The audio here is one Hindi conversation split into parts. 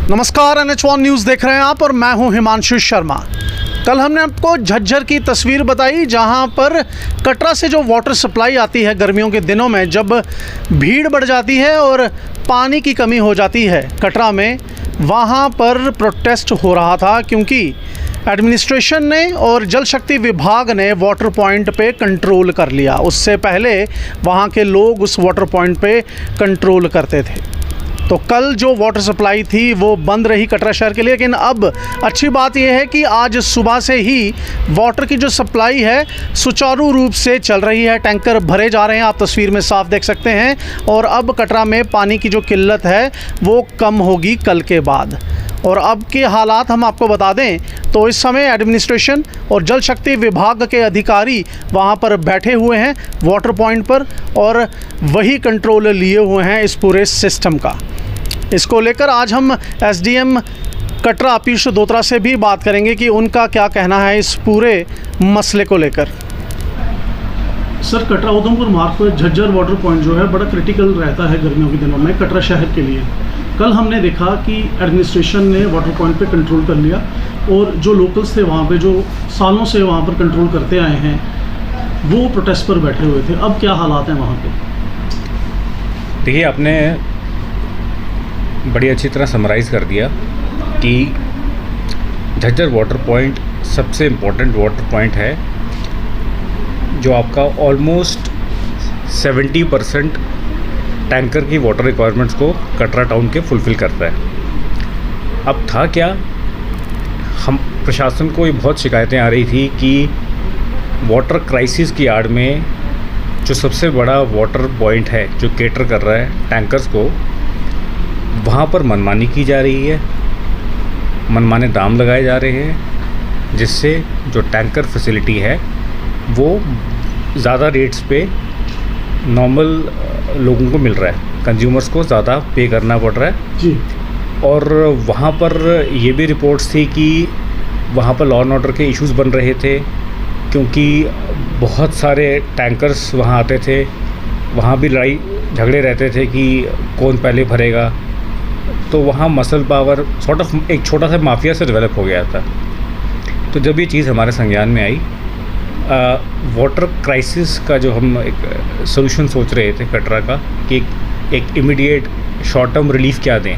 नमस्कार, NH1 न्यूज़ देख रहे हैं आप और मैं हूं हिमांशु शर्मा। कल हमने आपको झज्जर की तस्वीर बताई जहां पर कटरा से जो वाटर सप्लाई आती है गर्मियों के दिनों में जब भीड़ बढ़ जाती है और पानी की कमी हो जाती है कटरा में, वहां पर प्रोटेस्ट हो रहा था क्योंकि एडमिनिस्ट्रेशन ने और जल शक्ति विभाग ने वाटर पॉइंट पे कंट्रोल कर लिया। उससे पहले वहां के लोग उस वाटर पॉइंट पे कंट्रोल करते थे। तो कल जो वाटर सप्लाई थी वो बंद रही कटरा शहर के लिए, लेकिन अब अच्छी बात यह है कि आज सुबह से ही वाटर की जो सप्लाई है सुचारू रूप से चल रही है। टैंकर भरे जा रहे हैं, आप तस्वीर में साफ देख सकते हैं। और अब कटरा में पानी की जो किल्लत है वो कम होगी कल के बाद। और अब के हालात हम आपको बता दें तो इस समय एडमिनिस्ट्रेशन और जल शक्ति विभाग के अधिकारी वहां पर बैठे हुए हैं वाटर पॉइंट पर और वही कंट्रोल लिए हुए हैं इस पूरे सिस्टम का। इसको लेकर आज हम SDM कटरा अपीश दोत्रा से भी बात करेंगे कि उनका क्या कहना है इस पूरे मसले को लेकर। सर, कटरा उधमपुर मार्ग पर झज्जर वाटर पॉइंट जो है बड़ा क्रिटिकल रहता है गर्मियों के दिनों में कटरा शहर के लिए। कल हमने देखा कि एडमिनिस्ट्रेशन ने वाटर पॉइंट पे कंट्रोल कर लिया और जो लोकल्स थे वहाँ पे, जो सालों से वहाँ पर कंट्रोल करते आए हैं, वो प्रोटेस्ट पर बैठे हुए थे। अब क्या हालात हैं वहाँ पे? देखिए, आपने बड़ी अच्छी तरह समराइज़ कर दिया कि झज्जर वाटर पॉइंट सबसे इम्पोर्टेंट वाटर पॉइंट है जो आपका ऑलमोस्ट 70% टैंकर की वाटर रिक्वायरमेंट्स को कटरा टाउन के फुलफ़िल करता है। अब था क्या, हम प्रशासन को ये बहुत शिकायतें आ रही थी कि वाटर क्राइसिस की आड़ में जो सबसे बड़ा वाटर पॉइंट है जो केटर कर रहा है टैंकर्स को, वहाँ पर मनमानी की जा रही है, मनमाने दाम लगाए जा रहे हैं, जिससे जो टैंकर फैसिलिटी है वो ज़्यादा रेट्स पे नॉर्मल लोगों को मिल रहा है, कंज्यूमर्स को ज़्यादा पे करना पड़ रहा है जी। और वहाँ पर ये भी रिपोर्ट्स थी कि वहाँ पर लॉ एंड ऑर्डर के इश्यूज़ बन रहे थे क्योंकि बहुत सारे टैंकर्स वहाँ आते थे, वहाँ भी लड़ाई झगड़े रहते थे कि कौन पहले भरेगा। तो वहाँ मसल पावर सॉर्ट ऑफ एक छोटा सा माफिया से डेवलप हो गया था। तो जब ये चीज़ हमारे संज्ञान में आई, वाटर क्राइसिस का जो हम एक सॉल्यूशन सोच रहे थे कटरा का कि एक इमीडिएट शॉर्ट टर्म रिलीफ क्या दें,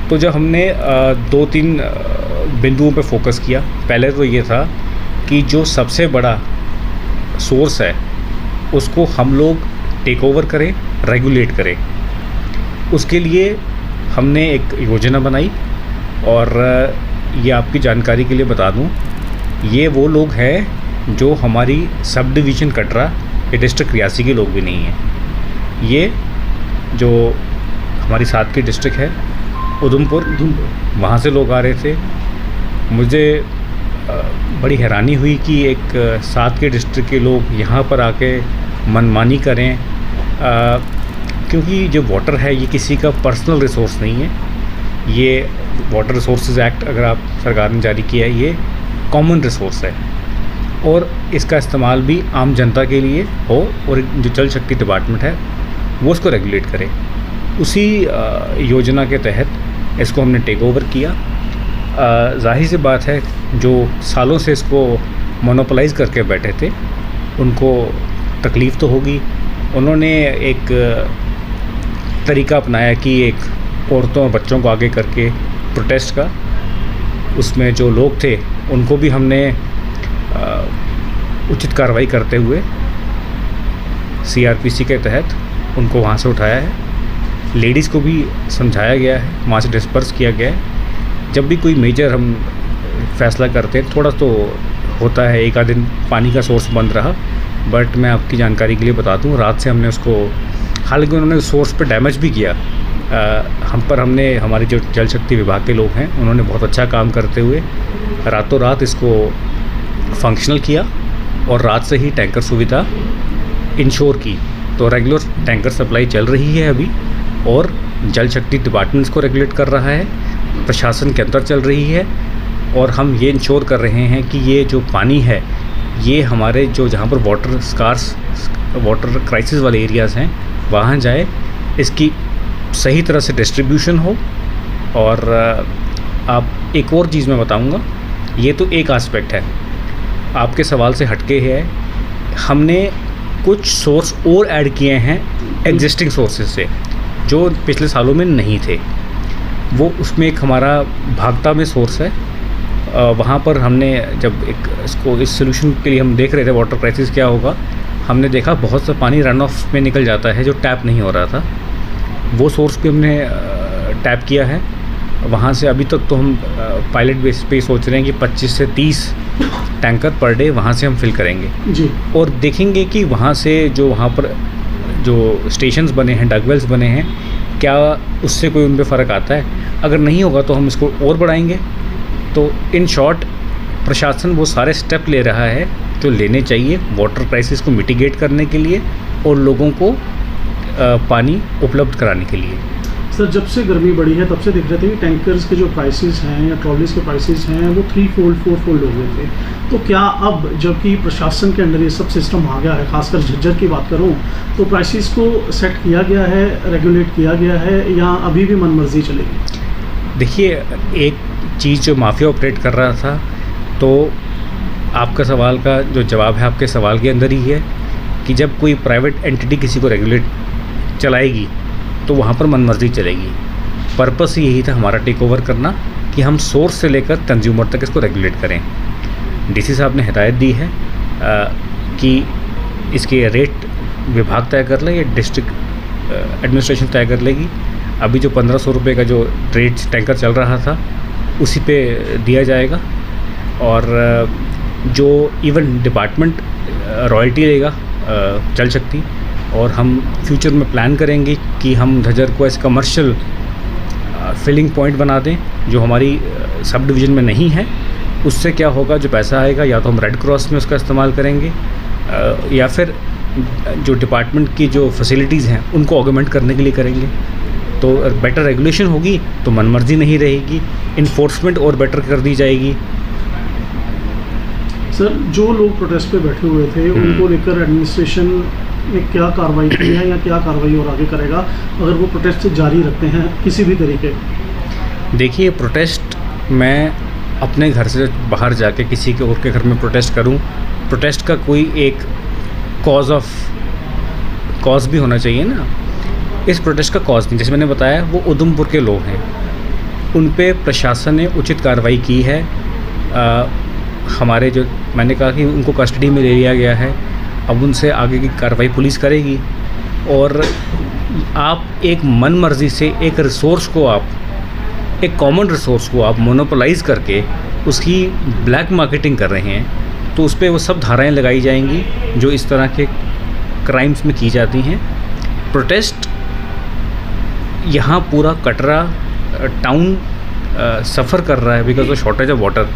तो जब हमने 2-3 बिंदुओं पे फोकस किया। पहले तो ये था कि जो सबसे बड़ा सोर्स है उसको हम लोग टेक ओवर करें, रेगुलेट करें। उसके लिए हमने एक योजना बनाई और ये आपकी जानकारी के लिए बता दूं, ये वो लोग हैं जो हमारी सब डिवीज़न कटरा या डिस्ट्रिक्ट रियासी के लोग भी नहीं हैं। ये जो हमारी साथ की डिस्ट्रिक्ट है उधमपुर, वहाँ से लोग आ रहे थे। मुझे बड़ी हैरानी हुई कि एक साथ के डिस्ट्रिक्ट के लोग यहाँ पर आके मनमानी करें, क्योंकि जो वाटर है ये किसी का पर्सनल रिसोर्स नहीं है। ये वाटर रिसोर्सेज एक्ट अगर आप सरकार ने जारी किया है, ये कॉमन रिसोर्स है और इसका इस्तेमाल भी आम जनता के लिए हो और जो जल शक्ति डिपार्टमेंट है वो इसको रेगुलेट करे। उसी योजना के तहत इसको हमने टेक ओवर किया। जाहिर सी बात है जो सालों से इसको मोनोपोलाइज़ करके बैठे थे उनको तकलीफ़ तो होगी। उन्होंने एक तरीका अपनाया कि एक औरतों और बच्चों को आगे करके प्रोटेस्ट का, उसमें जो लोग थे उनको भी हमने उचित कार्रवाई करते हुए CRPC के तहत उनको वहाँ से उठाया है। लेडीज़ को भी समझाया गया है, वहाँ से डिस्पर्स किया गया है। जब भी कोई मेजर हम फैसला करते हैं, थोड़ा तो होता है, एक आध दिन पानी का सोर्स बंद रहा, बट मैं आपकी जानकारी के लिए बता दूं, रात से हमने उसको, हालांकि उन्होंने सोर्स पे डैमेज भी किया, हमने हमारे जो जल शक्ति विभाग के लोग हैं उन्होंने बहुत अच्छा काम करते हुए रातों रात इसको फंक्शनल किया और रात से ही टैंकर सुविधा इंश्योर की। तो रेगुलर टैंकर सप्लाई चल रही है अभी और जल शक्ति डिपार्टमेंट्स को रेगुलेट कर रहा है, प्रशासन के अंदर चल रही है और हम ये इंश्योर कर रहे हैं कि ये जो पानी है ये हमारे जो जहाँ पर वाटर क्राइसिस वाले एरियाज़ हैं वहाँ जाए, इसकी सही तरह से डिस्ट्रीब्यूशन हो और आप एक और चीज़ मैं बताऊंगा, ये तो एक एस्पेक्ट है, आपके सवाल से हटके है, हमने कुछ सोर्स और ऐड किए हैं एग्जिस्टिंग सोर्सेज से जो पिछले सालों में नहीं थे। वो उसमें एक हमारा भागता में सोर्स है, वहाँ पर हमने जब इस सोल्यूशन के लिए हम देख रहे थे वाटर क्राइसिस क्या होगा, हमने देखा बहुत सा पानी रन ऑफ में निकल जाता है जो टैप नहीं हो रहा था। वो सोर्स पे हमने टैप किया है। वहाँ से अभी तक तो हम पायलट बेस पे सोच रहे हैं कि 25 से 30 टैंकर पर डे वहाँ से हम फिल करेंगे जी। और देखेंगे कि वहाँ से जो वहाँ पर जो स्टेशंस बने हैं, डगवेल्स बने हैं, क्या उससे कोई उन पे फ़र्क आता है। अगर नहीं होगा तो हम इसको और बढ़ाएंगे। तो इन शॉर्ट प्रशासन वो सारे स्टेप ले रहा है जो लेने चाहिए वाटर क्राइसिस को मिटिगेट करने के लिए और लोगों को पानी उपलब्ध कराने के लिए। सर, जब से गर्मी बढ़ी है तब से दिख रहे थे कि टैंकर्स के जो प्राइसेस हैं या ट्रॉलीज़ के प्राइसेस हैं वो 3-4 हो गए थे। तो क्या अब जबकि प्रशासन के अंडर ये सब सिस्टम आ गया है, खासकर झज्जर की बात करूं, तो प्राइसेस को सेट किया गया है, रेगुलेट किया गया है या अभी भी मनमर्जी चलेगी? देखिए, एक चीज़ जो माफिया ऑपरेट कर रहा था, तो आपका सवाल का जो जवाब है आपके सवाल के अंदर ही है कि जब कोई प्राइवेट एंटिटी किसी को रेगुलेट चलाएगी तो वहाँ पर मनमर्जी चलेगी। पर्पस यही था हमारा टेक ओवर करना कि हम सोर्स से लेकर कंज्यूमर तक इसको रेगुलेट करें। डीसी साहब ने हिदायत दी है कि इसके रेट विभाग तय कर ले या डिस्ट्रिक्ट एडमिनिस्ट्रेशन तय कर लेगी। अभी जो 1500 रुपये का जो रेट टैंकर चल रहा था उसी पे दिया जाएगा और जो इवन डिपार्टमेंट रॉयल्टी लेगा जल शक्ति, और हम फ्यूचर में प्लान करेंगे कि हम झज्जर को एज कमर्शियल फिलिंग पॉइंट बना दें जो हमारी सब डिवीज़न में नहीं है। उससे क्या होगा, जो पैसा आएगा या तो हम रेड क्रॉस में उसका इस्तेमाल करेंगे या फिर जो डिपार्टमेंट की जो फैसिलिटीज़ हैं उनको ऑगमेंट करने के लिए करेंगे। तो बेटर रेगुलेशन होगी तो मनमर्जी नहीं रहेगी, इन्फोर्समेंट और बेटर कर दी जाएगी। सर, जो लोग प्रोटेस्ट पे बैठे हुए थे उनको लेकर एडमिनिस्ट्रेशन ने क्या कार्रवाई की है या क्या कार्रवाई और आगे करेगा अगर वो प्रोटेस्ट जारी रखते हैं किसी भी तरीके? देखिए, प्रोटेस्ट मैं अपने घर से बाहर जाके किसी के और के घर में प्रोटेस्ट करूं, प्रोटेस्ट का कोई एक कॉज भी होना चाहिए ना। इस प्रोटेस्ट का कॉज नहीं, जैसे मैंने बताया, वो उधमपुर के लोग हैं, उन पे प्रशासन ने उचित कार्रवाई की है। हमारे जो मैंने कहा कि उनको कस्टडी में ले लिया गया है, अब उनसे आगे की कार्रवाई पुलिस करेगी। और आप एक मन मर्जी से एक रिसोर्स को, आप एक कॉमन रिसोर्स को आप मोनोपोलाइज़ करके उसकी ब्लैक मार्केटिंग कर रहे हैं, तो उस पर वो सब धाराएं लगाई जाएंगी जो इस तरह के क्राइम्स में की जाती हैं। प्रोटेस्ट यहाँ पूरा कटरा टाउन सफ़र कर रहा है because of shortage of water,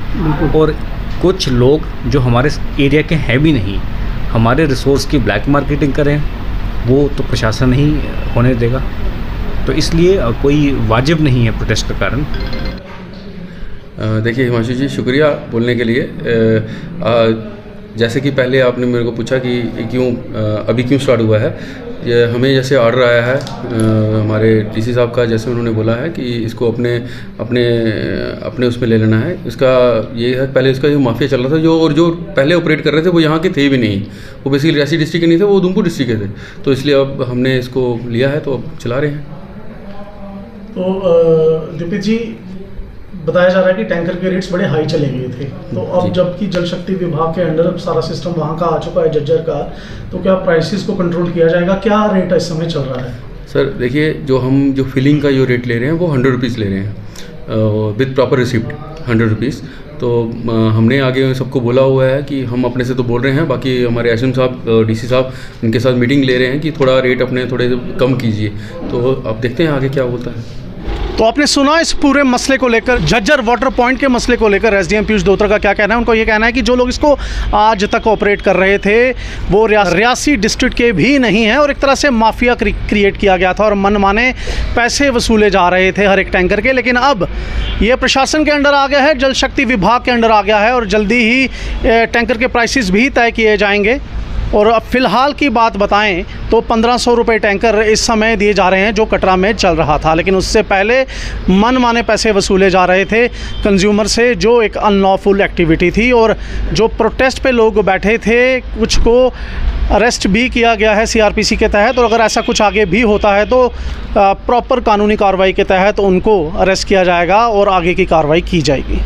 और कुछ लोग जो हमारे एरिया के हैं भी नहीं, हमारे रिसोर्स की ब्लैक मार्केटिंग करें, वो तो प्रशासन नहीं होने देगा। तो इसलिए कोई वाजिब नहीं है प्रोटेस्ट का कारण। देखिए हिमांशु जी, शुक्रिया बोलने के लिए। जैसे कि पहले आपने मेरे को पूछा कि अभी क्यों स्टार्ट हुआ है, ये हमें जैसे ऑर्डर आया है हमारे डीसी साहब का, जैसे उन्होंने बोला है कि इसको अपने उसमें ले लेना है। इसका ये है, पहले इसका जो माफिया चल रहा था जो पहले ऑपरेट कर रहे थे वो यहाँ के थे भी नहीं, वो बेसिकली रियासी डिस्ट्रिक्ट के नहीं थे, वो उधमपुर डिस्ट्रिक्ट के थे। तो इसलिए अब हमने इसको लिया है, तो अब चला रहे हैं। तो दीपित जी, बताया जा रहा है कि टैंकर के रेट्स बड़े हाई चले गए थे, तो अब जबकि जल शक्ति विभाग के अंडर सारा सिस्टम वहाँ का आ चुका है झज्जर का, तो क्या प्राइसेस को कंट्रोल किया जाएगा? क्या रेट इस समय चल रहा है? सर देखिए, जो फिलिंग का जो रेट ले रहे हैं वो 100 रुपीज़ ले रहे हैं विद प्रॉपर रिसिप्ट, 100 रुपीज़। तो हमने आगे सबको बोला हुआ है कि हम अपने से तो बोल रहे हैं, बाकी हमारे एसएम साहब, डीसी साहब, उनके साथ मीटिंग ले रहे हैं कि थोड़ा रेट अपने थोड़े कम कीजिए। तो अब देखते हैं आगे क्या होता है। तो आपने सुना इस पूरे मसले को लेकर, झज्जर वाटर पॉइंट के मसले को लेकर एसडीएम पीयूष दोत्रा का क्या कहना है। उनको ये कहना है कि जो लोग इसको आज तक ऑपरेट कर रहे थे वो रियासी डिस्ट्रिक्ट के भी नहीं हैं और एक तरह से माफिया क्रिएट किया गया था और मनमाने पैसे वसूले जा रहे थे हर एक टैंकर के। लेकिन अब ये प्रशासन के अंडर आ गया है, जल शक्ति विभाग के अंडर आ गया है और जल्दी ही टैंकर के प्राइसेस भी तय किए जाएंगे। और अब फ़िलहाल की बात बताएं तो 1500 रुपये टैंकर इस समय दिए जा रहे हैं जो कटरा में चल रहा था, लेकिन उससे पहले मनमाने पैसे वसूले जा रहे थे कंज्यूमर से, जो एक अनलॉफुल एक्टिविटी थी। और जो प्रोटेस्ट पे लोग बैठे थे, कुछ को अरेस्ट भी किया गया है सीआरपीसी के तहत, और अगर ऐसा कुछ आगे भी होता है तो प्रॉपर कानूनी कार्रवाई के तहत उनको अरेस्ट किया जाएगा और आगे की कार्रवाई की जाएगी।